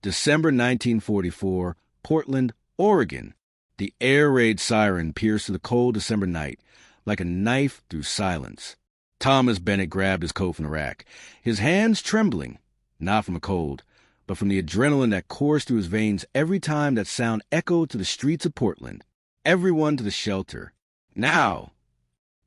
December 1944, Portland, Oregon. The air raid siren pierced through the cold December night like a knife through silence. Thomas Bennett grabbed his coat from the rack, his hands trembling, not from a cold, but from the adrenaline that coursed through his veins every time that sound echoed to the streets of Portland. Everyone to the shelter. Now!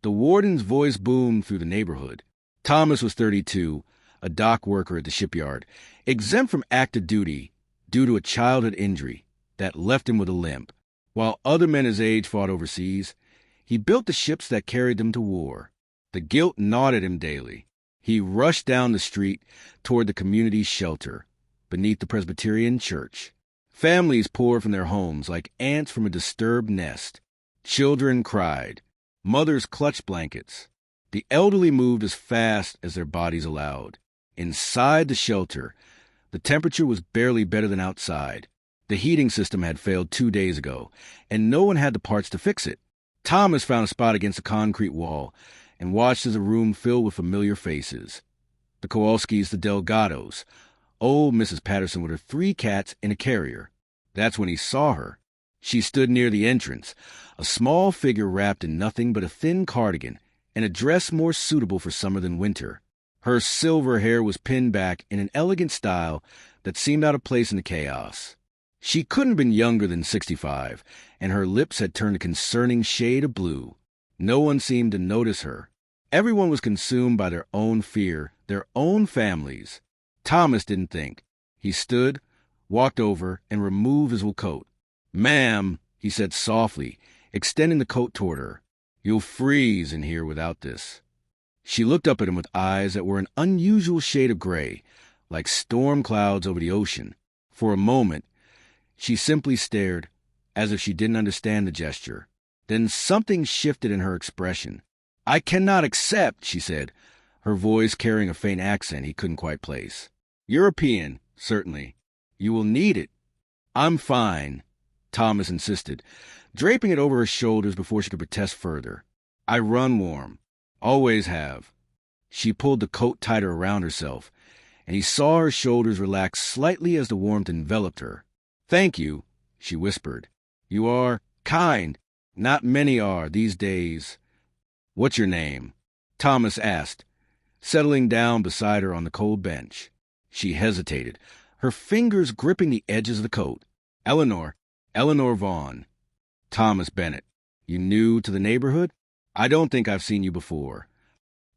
The warden's voice boomed through the neighborhood. Thomas was 32, a dock worker at the shipyard, exempt from active duty due to a childhood injury that left him with a limp. While other men his age fought overseas, he built the ships that carried them to war. The guilt gnawed at him daily. He rushed down the street toward the community's shelter, beneath the Presbyterian church. Families poured from their homes like ants from a disturbed nest. Children cried. Mothers clutched blankets. The elderly moved as fast as their bodies allowed. Inside the shelter, the temperature was barely better than outside. The heating system had failed 2 days ago, and no one had the parts to fix it. Thomas found a spot against a concrete wall and watched as a room filled with familiar faces. The Kowalskis, the Delgados, old Mrs. Patterson with her 3 cats in a carrier. That's when he saw her. She stood near the entrance, a small figure wrapped in nothing but a thin cardigan and a dress more suitable for summer than winter. Her silver hair was pinned back in an elegant style that seemed out of place in the chaos. She couldn't have been younger than 65, and her lips had turned a concerning shade of blue. No one seemed to notice her. Everyone was consumed by their own fear, their own families. Thomas didn't think. He stood, walked over, and removed his wool coat. "Ma'am," he said softly, extending the coat toward her, "you'll freeze in here without this." She looked up at him with eyes that were an unusual shade of gray, like storm clouds over the ocean. For a moment, she simply stared, as if she didn't understand the gesture. Then something shifted in her expression. "I cannot accept," she said, her voice carrying a faint accent he couldn't quite place. "European, certainly. You will need it." "I'm fine," Thomas insisted, draping it over her shoulders before she could protest further. "I run warm. Always have." She pulled the coat tighter around herself, and he saw her shoulders relax slightly as the warmth enveloped her. "Thank you," she whispered. "You are kind. Not many are these days." "What's your name?" Thomas asked, settling down beside her on the cold bench. She hesitated, her fingers gripping the edges of the coat. "Eleanor Vaughn." "Thomas Bennett. You new to the neighborhood?" "I don't think I've seen you before."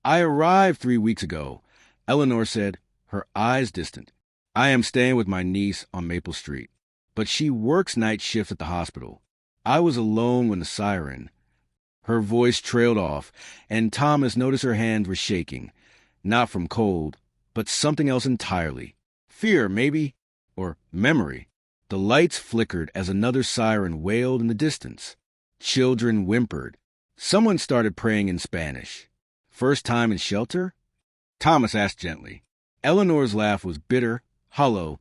"I arrived 3 weeks ago," Eleanor said, her eyes distant. "I am staying with my niece on Maple Street, but she works night shifts at the hospital. I was alone when the siren—" Her voice trailed off, and Thomas noticed her hands were shaking, not from cold, but something else entirely. Fear, maybe, or memory. The lights flickered as another siren wailed in the distance. Children whimpered. Someone started praying in Spanish. "First time in shelter?" Thomas asked gently. Eleanor's laugh was bitter, hollow.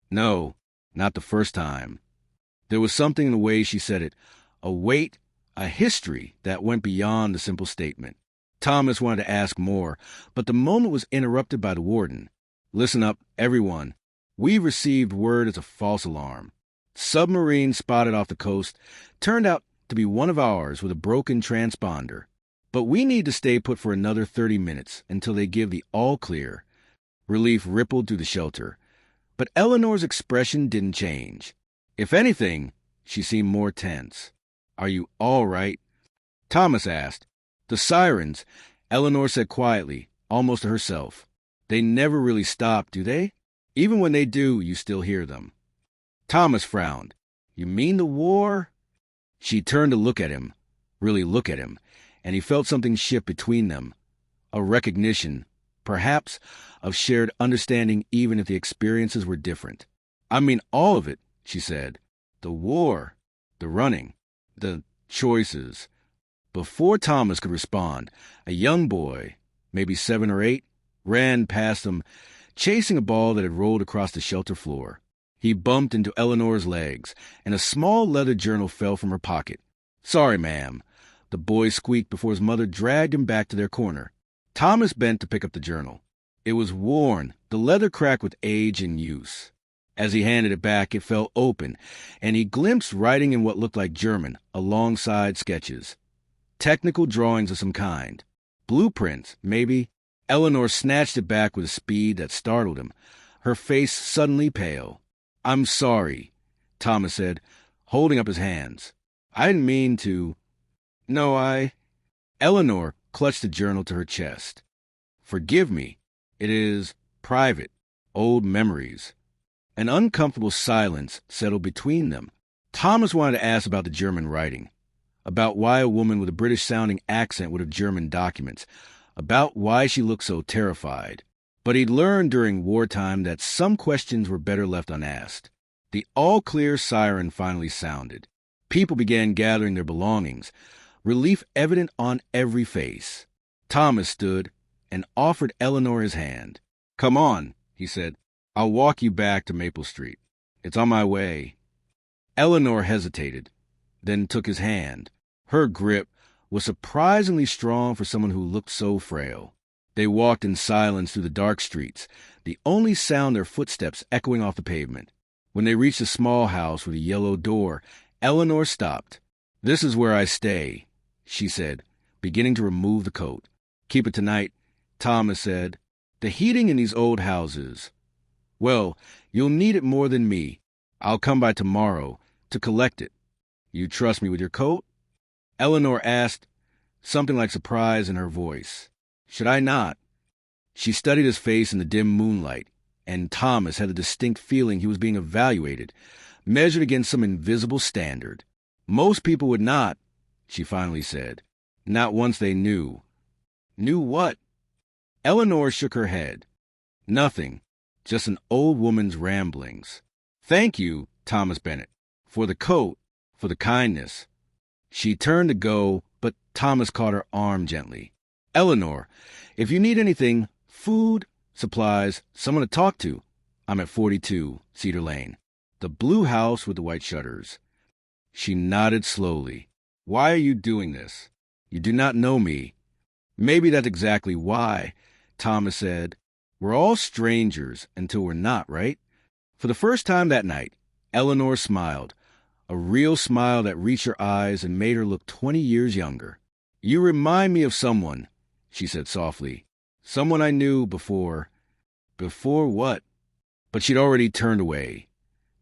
"No, not the first time." There was something in the way she said it, a weight, a history that went beyond the simple statement. Thomas wanted to ask more, but the moment was interrupted by the warden. "Listen up, everyone. We received word as a false alarm. Submarine spotted off the coast turned out to be one of ours with a broken transponder. But we need to stay put for another 30 minutes until they give the all-clear." Relief rippled through the shelter, but Eleanor's expression didn't change. If anything, she seemed more tense. "Are you all right?" Thomas asked. "The sirens," Eleanor said quietly, almost to herself. "They never really stop, do they? Even when they do, you still hear them." Thomas frowned. "You mean the war?" She turned to look at him, really look at him, and he felt something shift between them. A recognition, perhaps, of shared understanding even if the experiences were different. "I mean all of it," she said. "The war, the running, the choices." Before Thomas could respond, a young boy, maybe 7 or 8, ran past them, chasing a ball that had rolled across the shelter floor. He bumped into Eleanor's legs, and a small leather journal fell from her pocket. "Sorry, ma'am," the boy squeaked before his mother dragged him back to their corner. Thomas bent to pick up the journal. It was worn, the leather cracked with age and use. As he handed it back, it fell open, and he glimpsed writing in what looked like German alongside sketches. Technical drawings of some kind. Blueprints, maybe. Eleanor snatched it back with a speed that startled him, her face suddenly pale. "I'm sorry," Thomas said, holding up his hands. "I didn't mean to." "No, Eleanor clutched the journal to her chest. "Forgive me. It is private. Old memories." An uncomfortable silence settled between them. Thomas wanted to ask about the German writing, about why a woman with a British-sounding accent would have German documents, about why she looked so terrified. But he'd learned during wartime that some questions were better left unasked. The all-clear siren finally sounded. People began gathering their belongings, relief evident on every face. Thomas stood and offered Eleanor his hand. "Come on," he said. "I'll walk you back to Maple Street. It's on my way." Eleanor hesitated, then took his hand. Her grip was surprisingly strong for someone who looked so frail. They walked in silence through the dark streets, the only sound their footsteps echoing off the pavement. When they reached a small house with a yellow door, Eleanor stopped. "This is where I stay," she said, beginning to remove the coat. "Keep it tonight," Thomas said. "The heating in these old houses. Well, you'll need it more than me. I'll come by tomorrow to collect it. You trust me with your coat?" Eleanor asked, something like surprise in her voice. "Should I not?" She studied his face in the dim moonlight, and Thomas had a distinct feeling he was being evaluated, measured against some invisible standard. "Most people would not," she finally said. "Not once they knew." "Knew what?" Eleanor shook her head. "Nothing. Just an old woman's ramblings. Thank you, Thomas Bennett, for the coat, for the kindness." She turned to go, but Thomas caught her arm gently. "Eleanor, if you need anything, food, supplies, someone to talk to, I'm at 42 Cedar Lane, the blue house with the white shutters." She nodded slowly. "Why are you doing this? You do not know me." "Maybe that's exactly why," Thomas said. "We're all strangers until we're not, right?" For the first time that night, Eleanor smiled, a real smile that reached her eyes and made her look 20 years younger. "You remind me of someone," she said softly. "Someone I knew before." "Before what?" But she'd already turned away,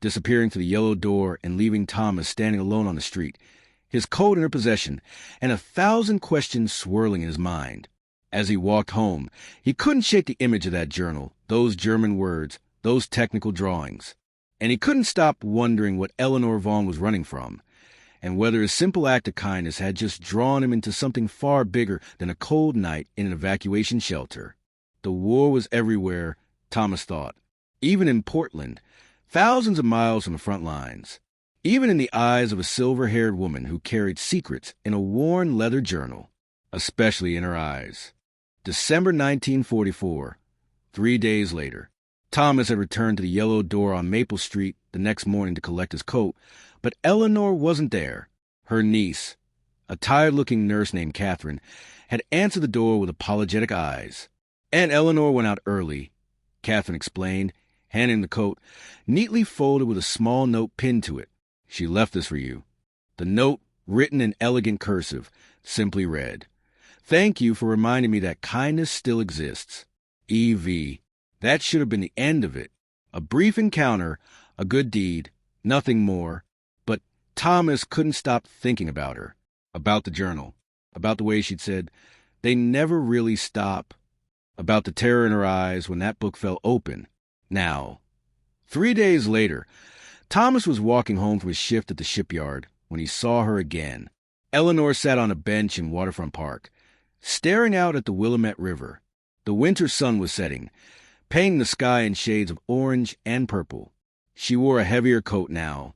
disappearing through the yellow door and leaving Thomas standing alone on the street, his coat in her possession, and 1,000 questions swirling in his mind. As he walked home, he couldn't shake the image of that journal, those German words, those technical drawings. And he couldn't stop wondering what Eleanor Vaughn was running from, and whether his simple act of kindness had just drawn him into something far bigger than a cold night in an evacuation shelter. The war was everywhere, Thomas thought, even in Portland, thousands of miles from the front lines, even in the eyes of a silver-haired woman who carried secrets in a worn leather journal, especially in her eyes. December 1944, 3 days later. Thomas had returned to the yellow door on Maple Street the next morning to collect his coat, but Eleanor wasn't there. Her niece, a tired-looking nurse named Catherine, had answered the door with apologetic eyes. "Aunt Eleanor went out early," Catherine explained, handing the coat, neatly folded with a small note pinned to it. "She left this for you." The note, written in elegant cursive, simply read, "Thank you for reminding me that kindness still exists. E.V." That should have been the end of it. A brief encounter, a good deed, nothing more. But Thomas couldn't stop thinking about her, about the journal, about the way she'd said, "They never really stop," about the terror in her eyes when that book fell open. Now, 3 days later, Thomas was walking home from his shift at the shipyard when he saw her again. Eleanor sat on a bench in Waterfront Park, staring out at the Willamette River. The winter sun was setting, painting the sky in shades of orange and purple. She wore a heavier coat now,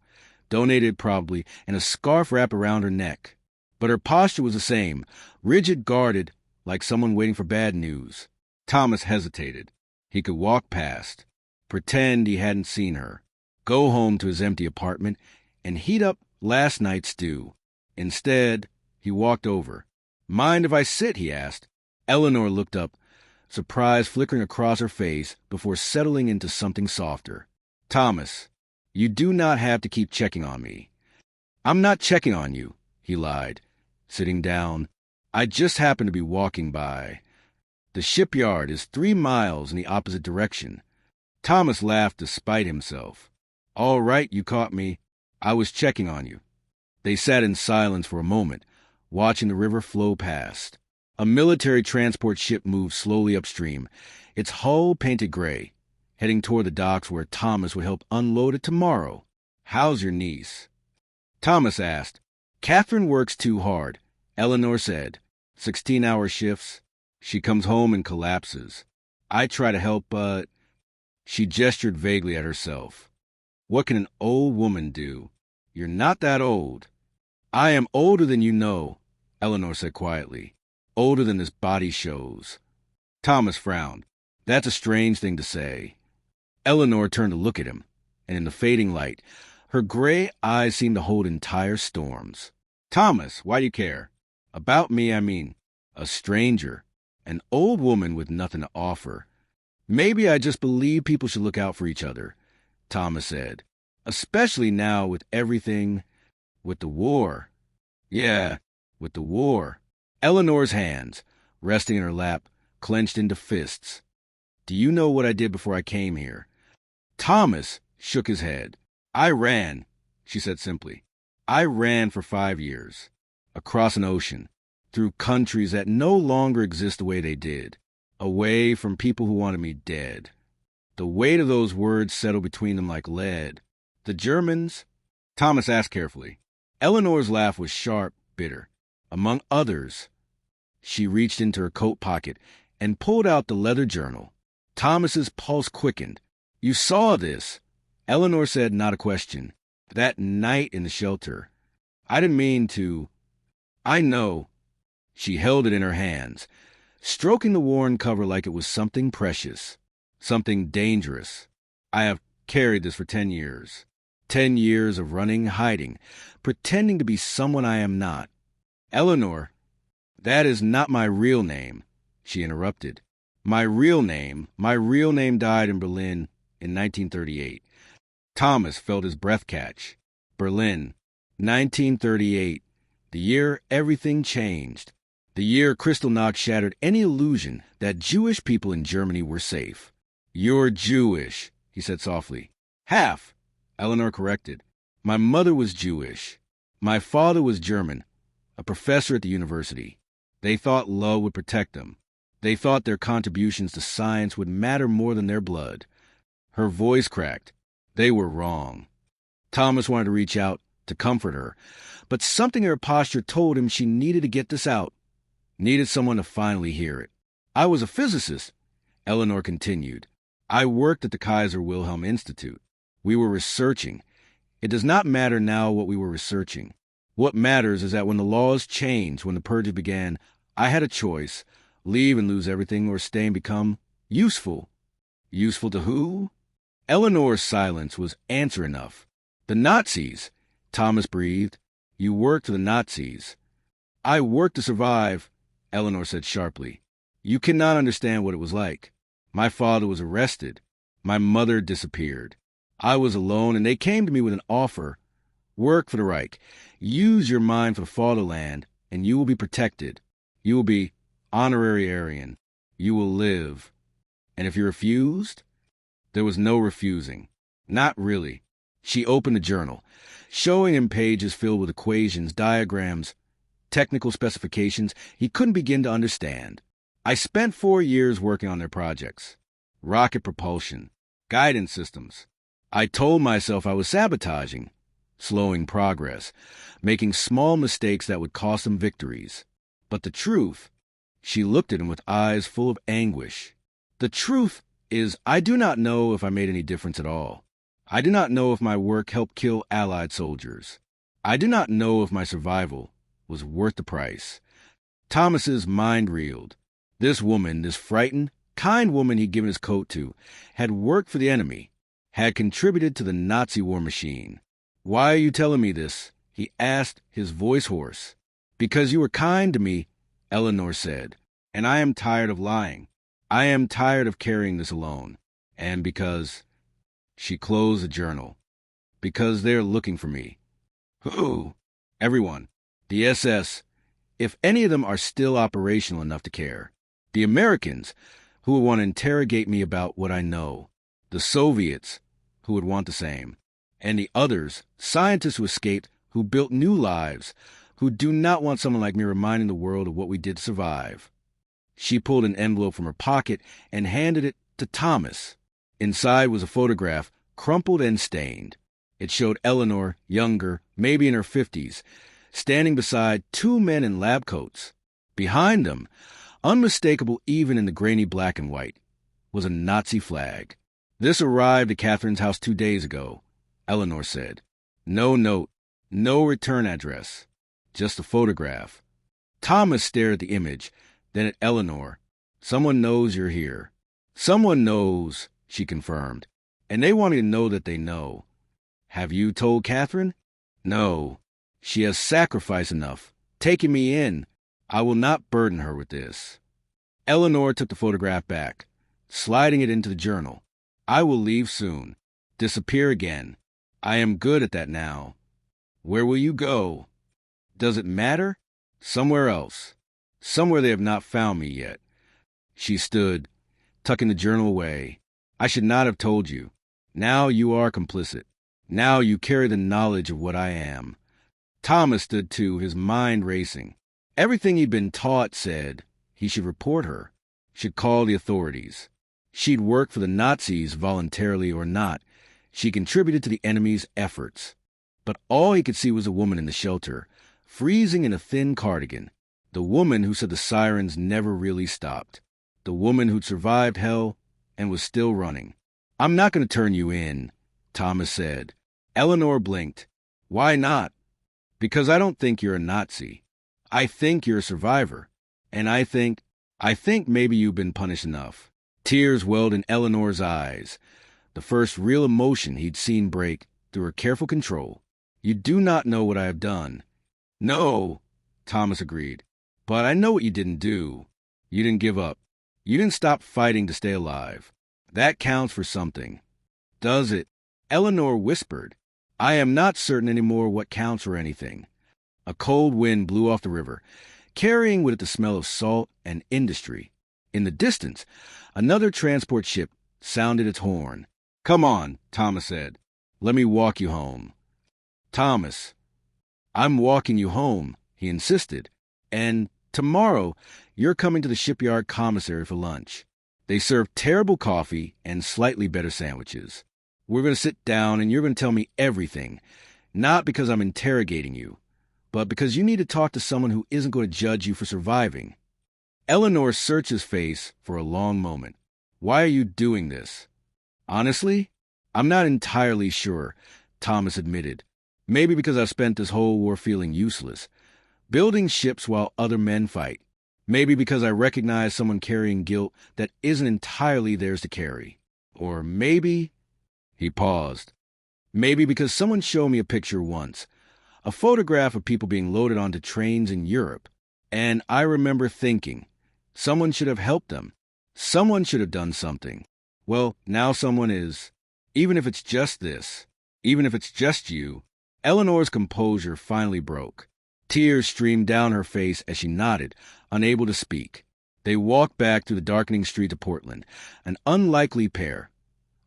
donated probably, and a scarf wrapped around her neck. But her posture was the same, rigid, guarded, like someone waiting for bad news. Thomas hesitated. He could walk past, pretend he hadn't seen her, go home to his empty apartment, and heat up last night's stew. Instead, he walked over. "Mind if I sit?" he asked. Eleanor looked up, surprise flickering across her face before settling into something softer. Thomas, you do not have to keep checking on me. I'm not checking on you, he lied, sitting down. I just happened to be walking by. The shipyard is 3 miles in the opposite direction. Thomas laughed despite himself. All right, you caught me. I was checking on you. They sat in silence for a moment, watching the river flow past. A military transport ship moved slowly upstream, its hull painted gray, heading toward the docks where Thomas would help unload it tomorrow. How's your niece? Thomas asked. Catherine works too hard, Eleanor said. 16-hour shifts. She comes home and collapses. I try to help, but... She gestured vaguely at herself. What can an old woman do? You're not that old. I am older than you know, Eleanor said quietly. Older than this body shows. Thomas frowned. That's a strange thing to say. Eleanor turned to look at him, and in the fading light, her gray eyes seemed to hold entire storms. Thomas, why do you care? About me, I mean. A stranger. An old woman with nothing to offer. Maybe I just believe people should look out for each other, Thomas said. Especially now with everything, with the war. Yeah, with the war. Eleanor's hands, resting in her lap, clenched into fists. Do you know what I did before I came here? Thomas shook his head. I ran, she said simply. I ran for 5 years. Across an ocean. Through countries that no longer exist the way they did. Away from people who wanted me dead. The weight of those words settled between them like lead. The Germans? Thomas asked carefully. Eleanor's laugh was sharp, bitter. Among others, she reached into her coat pocket and pulled out the leather journal. Thomas's pulse quickened. You saw this, Eleanor said, not a question. That night in the shelter. I didn't mean to. I know. She held it in her hands, stroking the worn cover like it was something precious, something dangerous. I have carried this for 10 years. 10 years of running, hiding, pretending to be someone I am not. Eleanor, that is not my real name, she interrupted. My real name died in Berlin in 1938. Thomas felt his breath catch. Berlin, 1938, the year everything changed. The year Kristallnacht shattered any illusion that Jewish people in Germany were safe. You're Jewish, he said softly. Half, Eleanor corrected. My mother was Jewish. My father was German, a professor at the university. They thought love would protect them. They thought their contributions to science would matter more than their blood. Her voice cracked. They were wrong. Thomas wanted to reach out to comfort her, but something in her posture told him she needed to get this out. Needed someone to finally hear it. I was a physicist, Eleanor continued. I worked at the Kaiser Wilhelm Institute. We were researching. It does not matter now what we were researching. What matters is that when the laws changed, when the purges began, I had a choice, leave and lose everything or stay and become useful. Useful to who? Eleanor's silence was answer enough. The Nazis, Thomas breathed. You worked for the Nazis. I worked to survive, Eleanor said sharply. You cannot understand what it was like. My father was arrested. My mother disappeared. I was alone, and they came to me with an offer. Work for the Reich. Use your mind for the fatherland, and you will be protected. You will be honorary Aryan. You will live. And if you refused? There was no refusing. Not really. She opened the journal, showing him pages filled with equations, diagrams, technical specifications he couldn't begin to understand. I spent 4 years working on their projects. Rocket propulsion, guidance systems. I told myself I was sabotaging, slowing progress, making small mistakes that would cost them victories. But the truth, she looked at him with eyes full of anguish. The truth is, I do not know if I made any difference at all. I do not know if my work helped kill Allied soldiers. I do not know if my survival was worth the price. Thomas's mind reeled. This woman, this frightened, kind woman he'd given his coat to, had worked for the enemy, had contributed to the Nazi war machine. Why are you telling me this? He asked, his voice hoarse. Because you were kind to me, Eleanor said, and I am tired of lying. I am tired of carrying this alone. And because She closed the journal. Because they're looking for me. Who? Everyone. The SS, if any of them are still operational enough to care. The Americans, who would want to interrogate me about what I know. The Soviets, who would want the same. And the others, scientists who escaped, who built new lives, who do not want someone like me reminding the world of what we did to survive. She pulled an envelope from her pocket and handed it to Thomas. Inside was a photograph, crumpled and stained. It showed Eleanor, younger, maybe in her 50s, standing beside two men in lab coats. Behind them, unmistakable even in the grainy black and white, was a Nazi flag. This arrived at Catherine's house 2 days ago, Eleanor said. No note, no return address, just a photograph. Thomas stared at the image, then at Eleanor. Someone knows you're here. Someone knows, she confirmed, and they want me to know that they know. Have you told Catherine? No. She has sacrificed enough, taken me in. I will not burden her with this. Eleanor took the photograph back, sliding it into the journal. I will leave soon. Disappear again. I am good at that now. Where will you go? Does it matter? Somewhere else. Somewhere they have not found me yet. She stood, tucking the journal away. I should not have told you. Now you are complicit. Now you carry the knowledge of what I am. Thomas stood too, his mind racing. Everything he'd been taught said he should report her, should call the authorities. She'd worked for the Nazis voluntarily or not. She contributed to the enemy's efforts. But all he could see was a woman in the shelter, freezing in a thin cardigan. The woman who said the sirens never really stopped. The woman who'd survived hell and was still running. I'm not going to turn you in, Thomas said. Eleanor blinked. Why not? Because I don't think you're a Nazi. I think you're a survivor. And I think maybe you've been punished enough. Tears welled in Eleanor's eyes, the first real emotion he'd seen break through her careful control. You do not know what I have done. No, Thomas agreed. But I know what you didn't do. You didn't give up. You didn't stop fighting to stay alive. That counts for something. Does it? Eleanor whispered. I am not certain anymore what counts for anything. A cold wind blew off the river, carrying with it the smell of salt and industry. In the distance, another transport ship sounded its horn. Come on, Thomas said. Let me walk you home. Thomas, I'm walking you home, he insisted. And tomorrow, you're coming to the shipyard commissary for lunch. They serve terrible coffee and slightly better sandwiches. We're going to sit down and you're going to tell me everything, not because I'm interrogating you, but because you need to talk to someone who isn't going to judge you for surviving. Eleanor searched his face for a long moment. Why are you doing this? Honestly, I'm not entirely sure, Thomas admitted. Maybe because I've spent this whole war feeling useless, building ships while other men fight. Maybe because I recognize someone carrying guilt that isn't entirely theirs to carry. Or maybe... He paused. Maybe because someone showed me a picture once, a photograph of people being loaded onto trains in Europe, and I remember thinking, someone should have helped them. Someone should have done something. Well, now someone is. Even if it's just this, even if it's just you. Eleanor's composure finally broke. Tears streamed down her face as she nodded, unable to speak. They walked back through the darkening streets of Portland, an unlikely pair.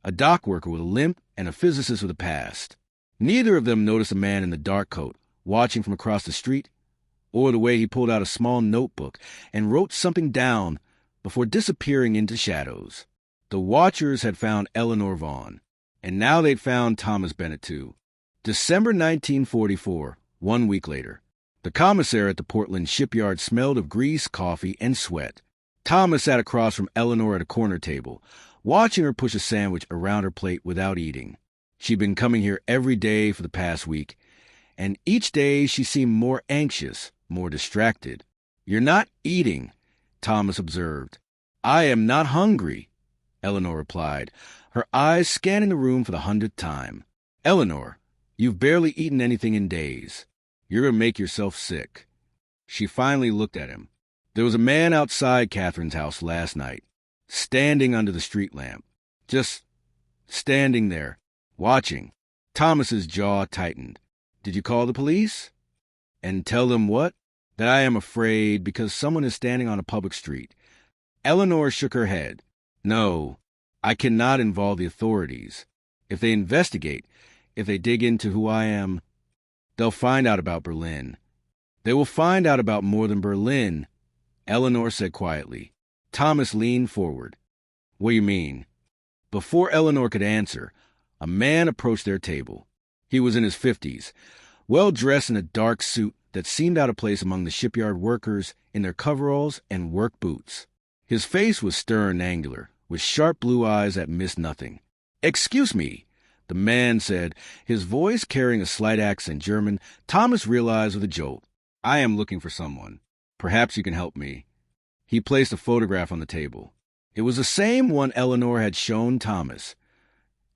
A dock worker with a limp and a physicist with a past. Neither of them noticed a man in the dark coat, watching from across the street, or the way he pulled out a small notebook and wrote something down before disappearing into shadows. The watchers had found Eleanor Vaughn, and now they'd found Thomas Bennett too. December 1944, 1 week later. The commissary at the Portland shipyard smelled of grease, coffee, and sweat. Thomas sat across from Eleanor at a corner table, watching her push a sandwich around her plate without eating. She'd been coming here every day for the past week, and each day she seemed more anxious, more distracted. You're not eating, Thomas observed. I am not hungry, Eleanor replied, her eyes scanning the room for the 100th time. Eleanor, you've barely eaten anything in days. You're going to make yourself sick. She finally looked at him. There was a man outside Catherine's house last night, standing under the street lamp. Just standing there, watching. Thomas's jaw tightened. Did you call the police? And tell them what? That I am afraid because someone is standing on a public street. Eleanor shook her head. No, I cannot involve the authorities. If they investigate, if they dig into who I am, they'll find out about Berlin. They will find out about more than Berlin, Eleanor said quietly. Thomas leaned forward. What do you mean? Before Eleanor could answer, a man approached their table. He was in his 50s, well-dressed in a dark suit that seemed out of place among the shipyard workers in their coveralls and work boots. His face was stern and angular, with sharp blue eyes that missed nothing. Excuse me, the man said, his voice carrying a slight accent German. Thomas realized with a jolt. I am looking for someone. Perhaps you can help me. He placed a photograph on the table. It was the same one Eleanor had shown Thomas.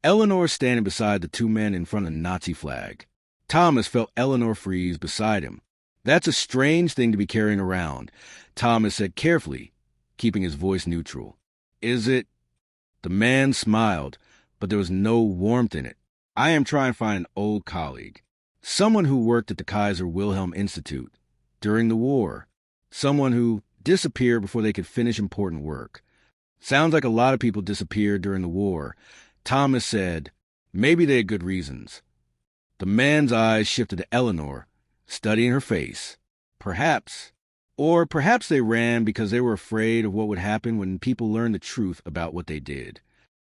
Eleanor standing beside the two men in front of the Nazi flag. Thomas felt Eleanor freeze beside him. That's a strange thing to be carrying around, Thomas said carefully, keeping his voice neutral. Is it? The man smiled, but there was no warmth in it. I am trying to find an old colleague, someone who worked at the Kaiser Wilhelm Institute during the war, someone who disappeared before they could finish important work. Sounds like a lot of people disappeared during the war. Thomas said, maybe they had good reasons. The man's eyes shifted to Eleanor, studying her face. Perhaps. Or perhaps they ran because they were afraid of what would happen when people learned the truth about what they did.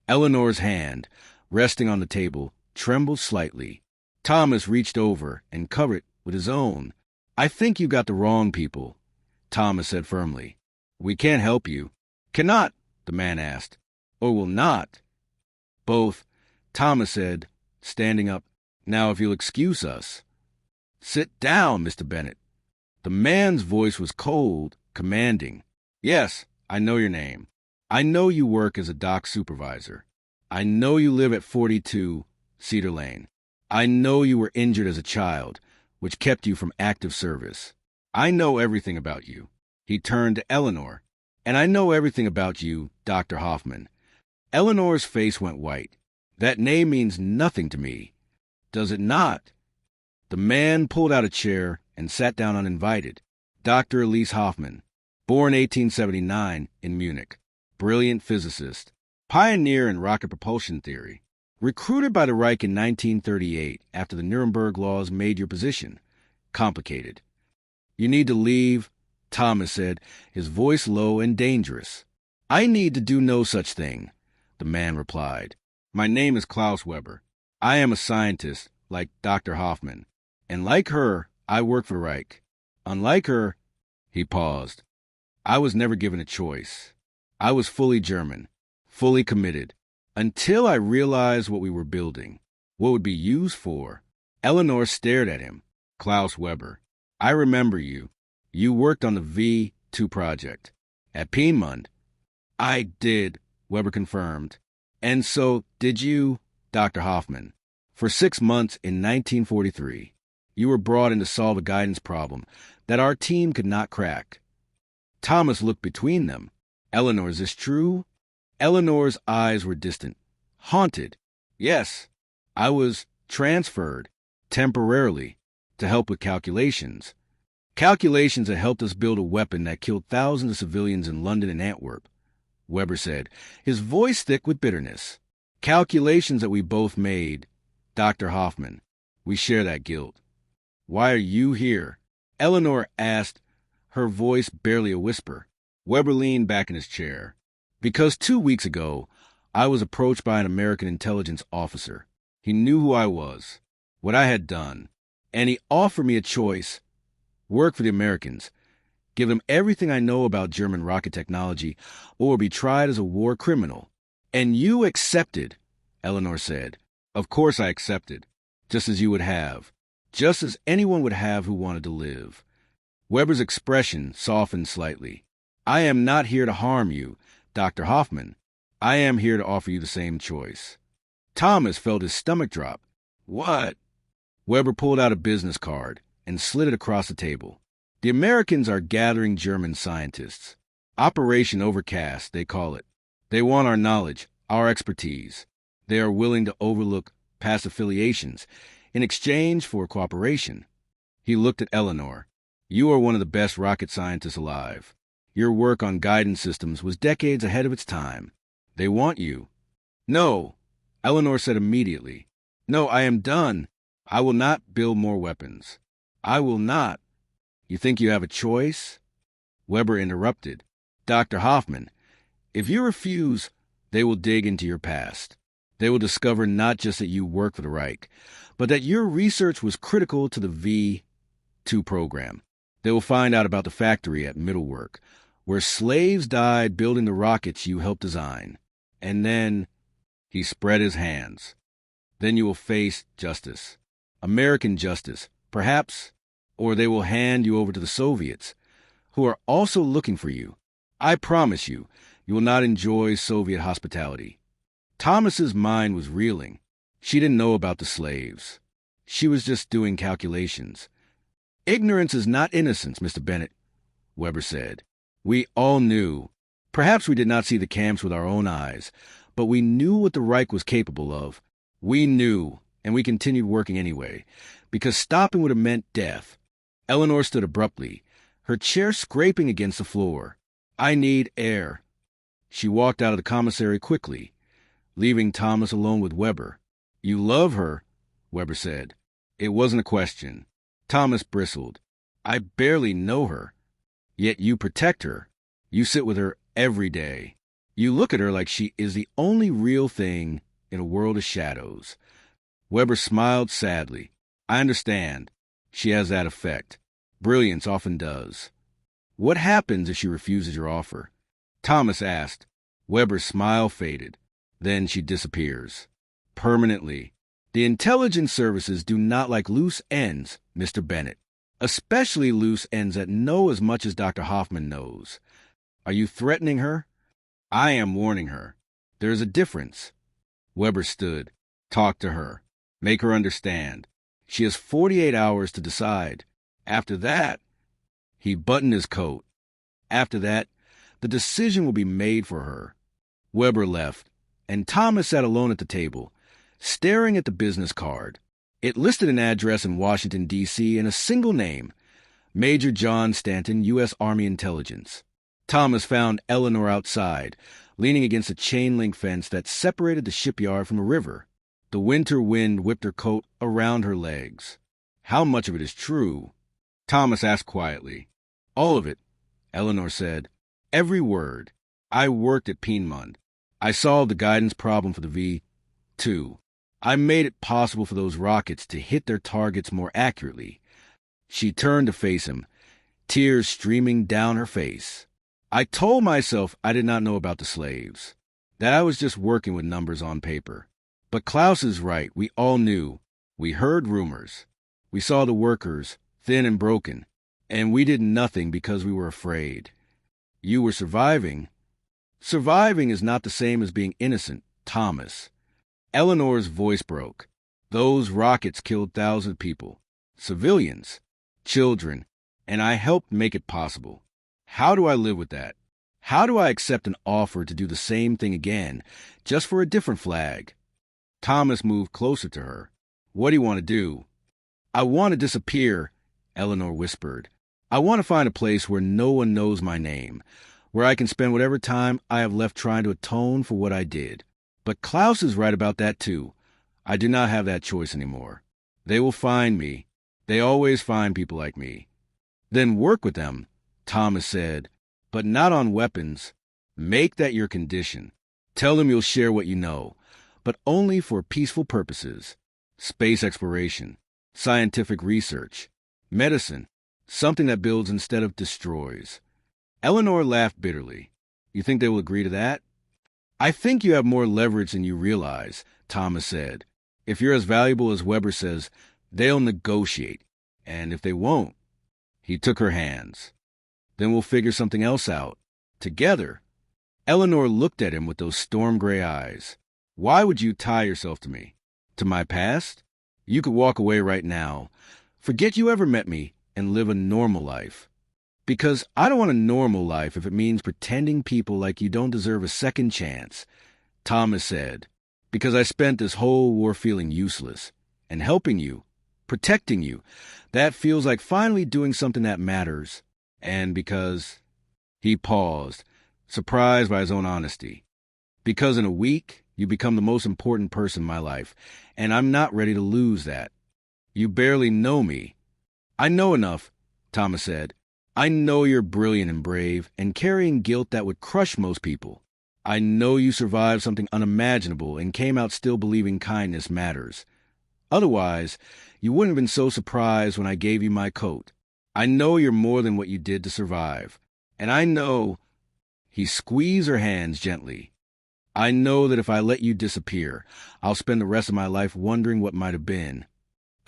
Eleanor's hand, resting on the table, trembled slightly. Thomas reached over and covered it with his own. I think you got the wrong people, Thomas said firmly. We can't help you. Cannot, the man asked. Or will not? Both, Thomas said, standing up. Now if you'll excuse us. Sit down, Mr. Bennett. The man's voice was cold, commanding. Yes, I know your name. I know you work as a dock supervisor. I know you live at 42 Cedar Lane. I know you were injured as a child, which kept you from active service. I know everything about you. He turned to Eleanor. And I know everything about you, Dr. Hoffman. Eleanor's face went white. That name means nothing to me. Does it not? The man pulled out a chair and sat down uninvited. Dr. Elise Hoffman, born 1879 in Munich, brilliant physicist, pioneer in rocket propulsion theory, recruited by the Reich in 1938 after the Nuremberg laws made your position complicated. You need to leave, Thomas said, his voice low and dangerous. I need to do no such thing, the man replied. My name is Klaus Weber. I am a scientist like Dr. Hoffman, and like her, I work for Reich. Unlike her, he paused. I was never given a choice. I was fully German, fully committed, until I realized what we were building, what would be used for. Eleanor stared at him. Klaus Weber, I remember you. You worked on the V2 project. At Piemont. I did, Weber confirmed. And so, did you, Dr. Hoffman. For 6 months in 1943. You were brought in to solve a guidance problem that our team could not crack. Thomas looked between them. Eleanor, is this true? Eleanor's eyes were distant, haunted. Yes, I was transferred, temporarily, to help with calculations. Calculations that helped us build a weapon that killed thousands of civilians in London and Antwerp, Weber said, his voice thick with bitterness. Calculations that we both made, Dr. Hoffman. We share that guilt. Why are you here? Eleanor asked, her voice barely a whisper. Weber leaned back in his chair. Because 2 weeks ago, I was approached by an American intelligence officer. He knew who I was, what I had done, and he offered me a choice. Work for the Americans, give them everything I know about German rocket technology, or be tried as a war criminal. And you accepted, Eleanor said. Of course I accepted, just as you would have. Just as anyone would have who wanted to live. Weber's expression softened slightly. I am not here to harm you, Dr. Hoffman. I am here to offer you the same choice. Thomas felt his stomach drop. What? Weber pulled out a business card and slid it across the table. The Americans are gathering German scientists. Operation Overcast, they call it. They want our knowledge, our expertise. They are willing to overlook past affiliations in exchange for cooperation. He looked at Eleanor. You are one of the best rocket scientists alive. Your work on guidance systems was decades ahead of its time. They want you. No, Eleanor said immediately. No, I am done. I will not build more weapons. I will not. You think you have a choice? Weber interrupted. Dr. Hoffman, if you refuse, they will dig into your past. They will discover not just that you work for the Reich, but that your research was critical to the V2 program. They will find out about the factory at Middlework, where slaves died building the rockets you helped design. And then he spread his hands. Then you will face justice. American justice, perhaps, or they will hand you over to the Soviets, who are also looking for you. I promise you, you will not enjoy Soviet hospitality. Thomas's mind was reeling. She didn't know about the slaves. She was just doing calculations. Ignorance is not innocence, Mr. Bennett, Weber said. We all knew. Perhaps we did not see the camps with our own eyes, but we knew what the Reich was capable of. We knew, and we continued working anyway, because stopping would have meant death. Eleanor stood abruptly, her chair scraping against the floor. I need air. She walked out of the commissary quickly, leaving Thomas alone with Weber. You love her, Weber said. It wasn't a question. Thomas bristled. I barely know her. Yet you protect her. You sit with her every day. You look at her like she is the only real thing in a world of shadows. Weber smiled sadly. I understand. She has that effect. Brilliance often does. What happens if she refuses your offer? Thomas asked. Weber's smile faded. Then she disappears. Permanently. The intelligence services do not like loose ends, Mr. Bennett. Especially loose ends that know as much as Dr. Hoffman knows. Are you threatening her? I am warning her. There is a difference. Weber stood. Talk to her. Make her understand. She has 48 hours to decide. After that, he buttoned his coat. After that, the decision will be made for her. Weber left, and Thomas sat alone at the table, staring at the business card. It listed an address in Washington, D.C. and a single name, Major John Stanton, U.S. Army Intelligence. Thomas found Eleanor outside, leaning against a chain-link fence that separated the shipyard from a river. The winter wind whipped her coat around her legs. How much of it is true? Thomas asked quietly. All of it, Eleanor said. Every word. I worked at Piedmont. I solved the guidance problem for the V2. I made it possible for those rockets to hit their targets more accurately. She turned to face him, tears streaming down her face. I told myself I did not know about the slaves, that I was just working with numbers on paper. But Klaus is right. We all knew. We heard rumors. We saw the workers, thin and broken, and we did nothing because we were afraid. You were surviving. Surviving is not the same as being innocent, Thomas. Eleanor's voice broke. Those rockets killed thousands of people, civilians, children, and I helped make it possible. How do I live with that? How do I accept an offer to do the same thing again, just for a different flag? Thomas moved closer to her. What do you want to do? I want to disappear, Eleanor whispered. I want to find a place where no one knows my name, where I can spend whatever time I have left trying to atone for what I did. But Klaus is right about that too. I do not have that choice anymore. They will find me. They always find people like me. Then work with them, Thomas said, but not on weapons. Make that your condition. Tell them you'll share what you know, but only for peaceful purposes. Space exploration, scientific research, medicine, something that builds instead of destroys. Eleanor laughed bitterly. You think they will agree to that? I think you have more leverage than you realize, Thomas said. If you're as valuable as Weber says, they'll negotiate. And if they won't, he took her hands. Then we'll figure something else out. Together. Eleanor looked at him with those storm gray eyes. Why would you tie yourself to me? To my past? You could walk away right now. Forget you ever met me and live a normal life. Because I don't want a normal life if it means pretending people like you don't deserve a second chance, Thomas said. Because I spent this whole war feeling useless. And helping you, protecting you, that feels like finally doing something that matters. And because... He paused, surprised by his own honesty. Because in a week, you become the most important person in my life, and I'm not ready to lose that. You barely know me. I know enough, Thomas said. I know you're brilliant and brave, and carrying guilt that would crush most people. I know you survived something unimaginable and came out still believing kindness matters. Otherwise, you wouldn't have been so surprised when I gave you my coat. I know you're more than what you did to survive. And I know... He squeezed her hands gently. I know that if I let you disappear, I'll spend the rest of my life wondering what might have been.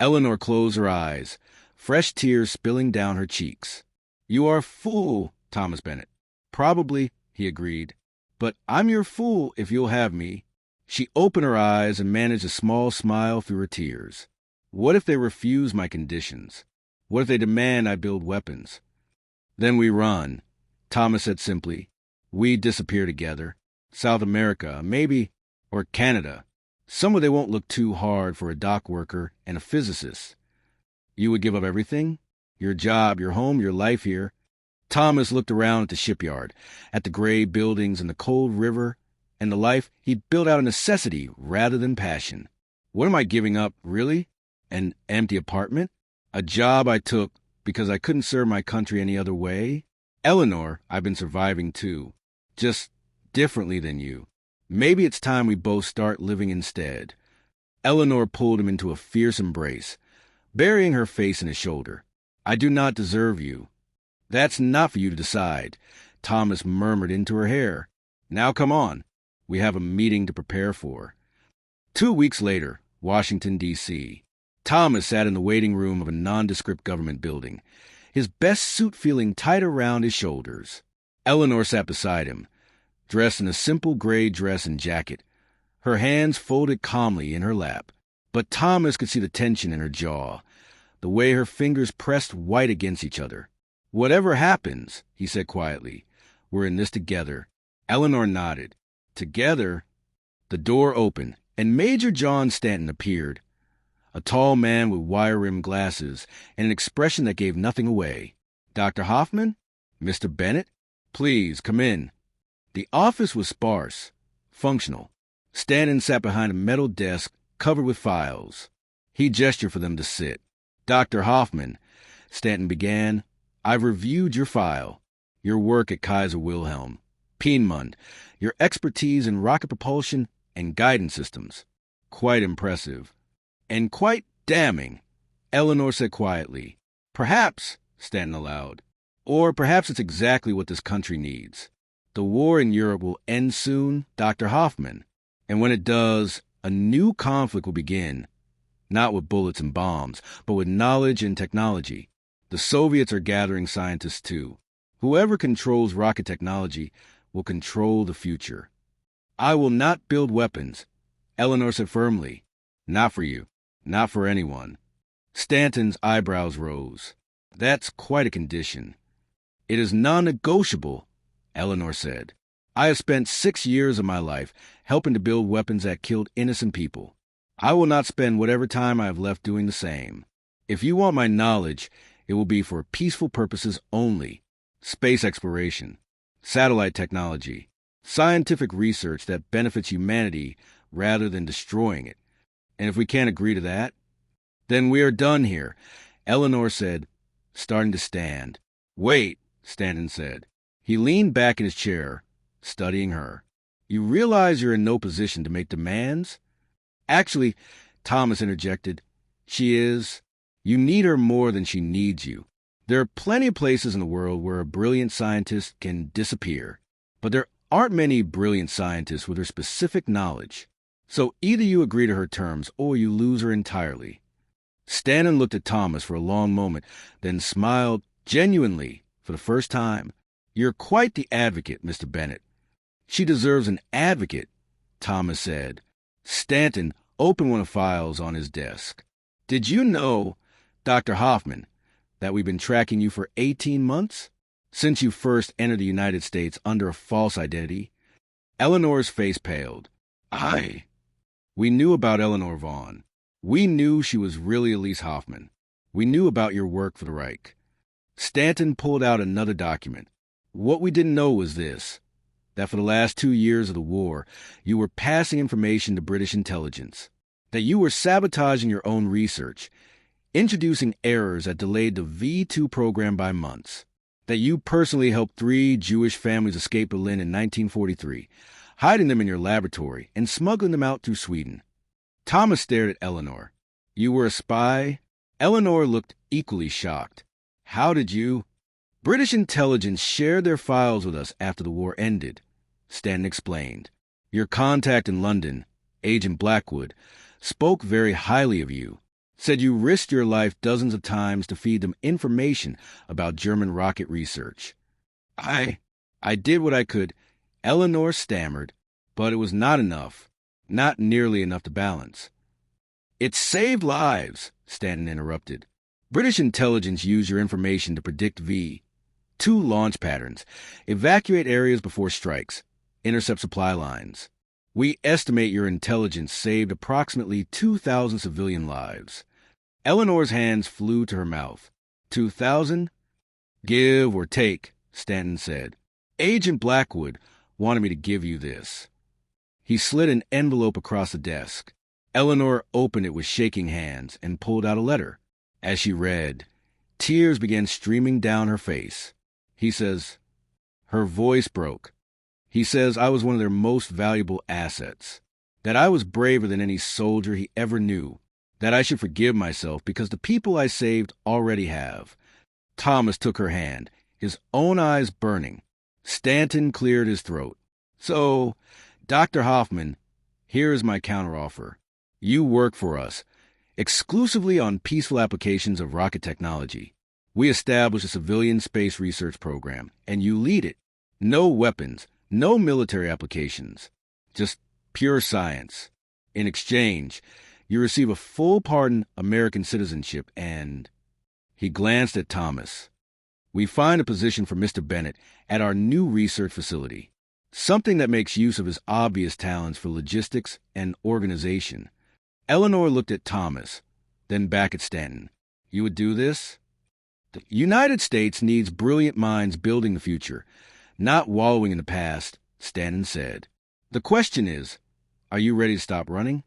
Eleanor closed her eyes, fresh tears spilling down her cheeks. You are a fool, Thomas Bennett. Probably, he agreed. But I'm your fool if you'll have me. She opened her eyes and managed a small smile through her tears. What if they refuse my conditions? What if they demand I build weapons? Then we run, Thomas said simply. We disappear together. South America, maybe, or Canada. Somewhere they won't look too hard for a dock worker and a physicist. You would give up everything? Your job, your home, your life here? Thomas looked around at the shipyard, at the gray buildings and the cold river, and the life he'd built out of necessity rather than passion. What am I giving up, really? An empty apartment? A job I took because I couldn't serve my country any other way? Eleanor, I've been surviving too. Just differently than you. Maybe it's time we both start living instead. Eleanor pulled him into a fierce embrace, burying her face in his shoulder. I do not deserve you. That's not for you to decide, Thomas murmured into her hair. Now come on. We have a meeting to prepare for. 2 weeks later, Washington, D.C. Thomas sat in the waiting room of a nondescript government building, his best suit feeling tight around his shoulders. Eleanor sat beside him, dressed in a simple gray dress and jacket, her hands folded calmly in her lap. But Thomas could see the tension in her jaw, the way her fingers pressed white against each other. Whatever happens, he said quietly, we're in this together. Eleanor nodded. Together? The door opened, and Major John Stanton appeared, a tall man with wire-rimmed glasses and an expression that gave nothing away. Dr. Hoffman? Mr. Bennett? Please, come in. The office was sparse, functional. Stanton sat behind a metal desk covered with files. He gestured for them to sit. Dr. Hoffman, Stanton began, I've reviewed your file, your work at Kaiser Wilhelm, Piedmont, your expertise in rocket propulsion and guidance systems. Quite impressive. And quite damning, Eleanor said quietly. Perhaps, Stanton allowed, or perhaps it's exactly what this country needs. The war in Europe will end soon, Dr. Hoffman. And when it does, a new conflict will begin. Not with bullets and bombs, but with knowledge and technology. The Soviets are gathering scientists too. Whoever controls rocket technology will control the future. I will not build weapons, Eleanor said firmly. Not for you. Not for anyone. Stanton's eyebrows rose. That's quite a condition. It is non-negotiable, Eleanor said. I have spent 6 years of my life helping to build weapons that killed innocent people. I will not spend whatever time I have left doing the same. If you want my knowledge, it will be for peaceful purposes only. Space exploration, satellite technology, scientific research that benefits humanity rather than destroying it. And if we can't agree to that, then we are done here, Eleanor said, starting to stand. Wait, Stanton said. He leaned back in his chair, studying her. You realize you're in no position to make demands? Actually, Thomas interjected, she is. You need her more than she needs you. There are plenty of places in the world where a brilliant scientist can disappear, but there aren't many brilliant scientists with her specific knowledge. So either you agree to her terms or you lose her entirely. Stanton looked at Thomas for a long moment, then smiled genuinely for the first time. You're quite the advocate, Mr. Bennett. She deserves an advocate, Thomas said. Stanton opened one of the files on his desk. Did you know, Dr. Hoffman, that we've been tracking you for 18 months? Since you first entered the United States under a false identity? Eleanor's face paled. We knew about Eleanor Vaughn. We knew she was really Elise Hoffman. We knew about your work for the Reich. Stanton pulled out another document. What we didn't know was this, that for the last 2 years of the war, you were passing information to British intelligence, that you were sabotaging your own research, introducing errors that delayed the V2 program by months, that you personally helped 3 Jewish families escape Berlin in 1943, hiding them in your laboratory and smuggling them out through Sweden. Thomas stared at Eleanor. You were a spy? Eleanor looked equally shocked. How did you? British intelligence shared their files with us after the war ended, Stanton explained. Your contact in London, Agent Blackwood, spoke very highly of you, said you risked your life dozens of times to feed them information about German rocket research. I did what I could, Eleanor stammered, but it was not enough, not nearly enough to balance. It saved lives, Stanton interrupted. British intelligence used your information to predict V2 launch patterns, evacuate areas before strikes, intercept supply lines. We estimate your intelligence saved approximately 2,000 civilian lives. Eleanor's hands flew to her mouth. 2,000? Give or take, Stanton said. Agent Blackwood wanted me to give you this. He slid an envelope across the desk. Eleanor opened it with shaking hands and pulled out a letter. As she read, tears began streaming down her face. He says, her voice broke. He says I was one of their most valuable assets, that I was braver than any soldier he ever knew, that I should forgive myself because the people I saved already have. Thomas took her hand, his own eyes burning. Stanton cleared his throat. So, Dr. Hoffman, here is my counteroffer. You work for us, exclusively on peaceful applications of rocket technology. We establish a civilian space research program, and you lead it. No weapons, no military applications, just pure science. In exchange, you receive a full pardon American citizenship and... He glanced at Thomas. We find a position for Mr. Bennett at our new research facility, something that makes use of his obvious talents for logistics and organization. Eleanor looked at Thomas, then back at Stanton. You would do this? The United States needs brilliant minds building the future, not wallowing in the past, Stanton said. The question is, are you ready to stop running?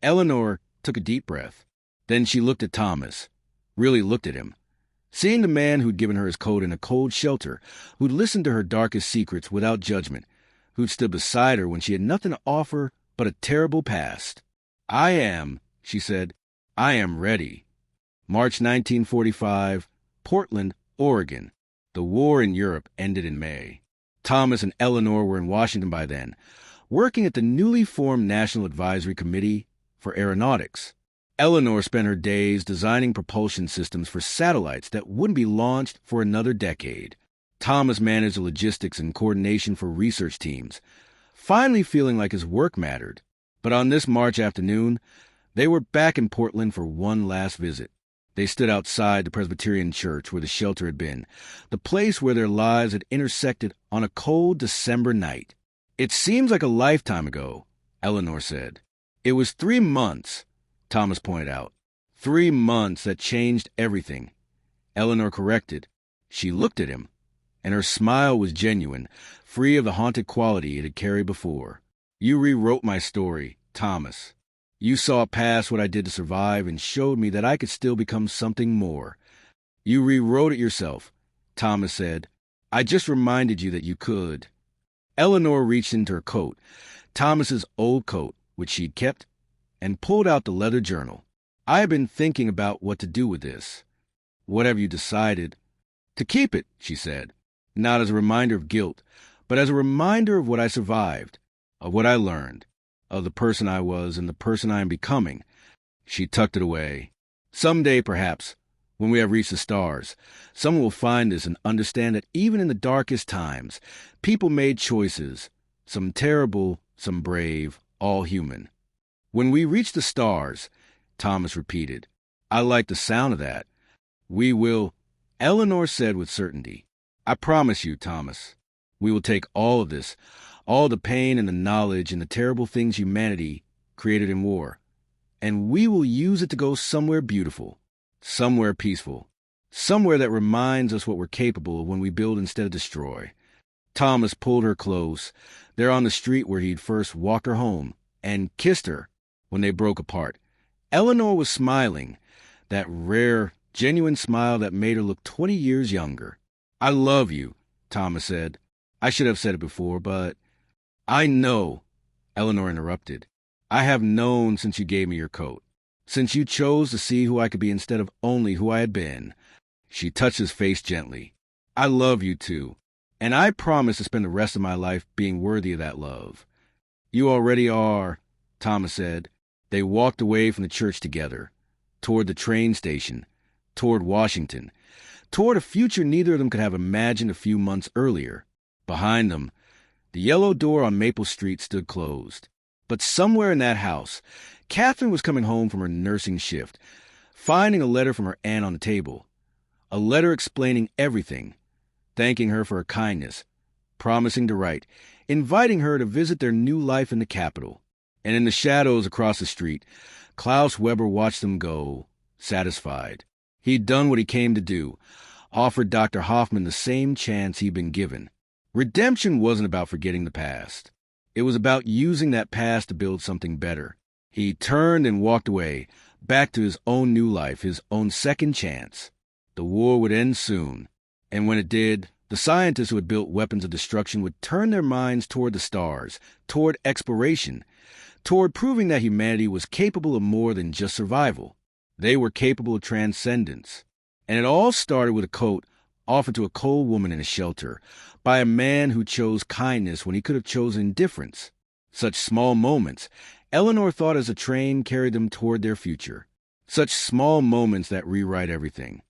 Eleanor took a deep breath. Then she looked at Thomas, really looked at him. Seeing the man who'd given her his coat in a cold shelter, who'd listened to her darkest secrets without judgment, who'd stood beside her when she had nothing to offer but a terrible past. I am, she said, I am ready. March 1945, Portland, Oregon. The war in Europe ended in May. Thomas and Eleanor were in Washington by then, working at the newly formed National Advisory Committee for Aeronautics. Eleanor spent her days designing propulsion systems for satellites that wouldn't be launched for another decade. Thomas managed the logistics and coordination for research teams, finally feeling like his work mattered. But on this March afternoon, they were back in Portland for one last visit. They stood outside the Presbyterian church where the shelter had been, the place where their lives had intersected on a cold December night. It seems like a lifetime ago, Eleanor said. It was 3 months, Thomas pointed out. 3 months that changed everything. Eleanor corrected. She looked at him, and her smile was genuine, free of the haunted quality it had carried before. You rewrote my story, Thomas. You saw past what I did to survive and showed me that I could still become something more. You rewrote it yourself, Thomas said. I just reminded you that you could. Eleanor reached into her coat, Thomas's old coat, which she'd kept, and pulled out the leather journal. I have been thinking about what to do with this. Whatever you decided. To keep it, she said, not as a reminder of guilt, but as a reminder of what I survived, of what I learned, of the person I was and the person I am becoming. She tucked it away. Someday, perhaps, when we have reached the stars, someone will find this and understand that even in the darkest times, people made choices, some terrible, some brave, all human. When we reach the stars, Thomas repeated. I like the sound of that. We will, Eleanor said with certainty. I promise you, Thomas, we will take all of this, all the pain and the knowledge and the terrible things humanity created in war, and we will use it to go somewhere beautiful, somewhere peaceful, somewhere that reminds us what we're capable of when we build instead of destroy. Thomas pulled her close, there on the street where he'd first walked her home, and kissed her when they broke apart. Eleanor was smiling, that rare, genuine smile that made her look 20 years younger. "I love you," Thomas said. "I should have said it before, but—" "I know," Eleanor interrupted. "I have known since you gave me your coat, since you chose to see who I could be instead of only who I had been." She touched his face gently. "I love you too, and I promise to spend the rest of my life being worthy of that love." "You already are," Thomas said. They walked away from the church together, toward the train station, toward Washington, toward a future neither of them could have imagined a few months earlier. Behind them, the yellow door on Maple Street stood closed. But somewhere in that house, Catherine was coming home from her nursing shift, finding a letter from her aunt on the table. A letter explaining everything, thanking her for her kindness, promising to write, inviting her to visit their new life in the capital. And in the shadows across the street, Klaus Weber watched them go, satisfied. He'd done what he came to do, offered Dr. Hoffman the same chance he'd been given. Redemption wasn't about forgetting the past. It was about using that past to build something better. He turned and walked away, back to his own new life, his own second chance. The war would end soon, and when it did, the scientists who had built weapons of destruction would turn their minds toward the stars, toward exploration, toward proving that humanity was capable of more than just survival. They were capable of transcendence. And it all started with a coat offered to a cold woman in a shelter by a man who chose kindness when he could have chosen indifference. Such small moments, Eleanor thought, as a train carried them toward their future. Such small moments that rewrite everything.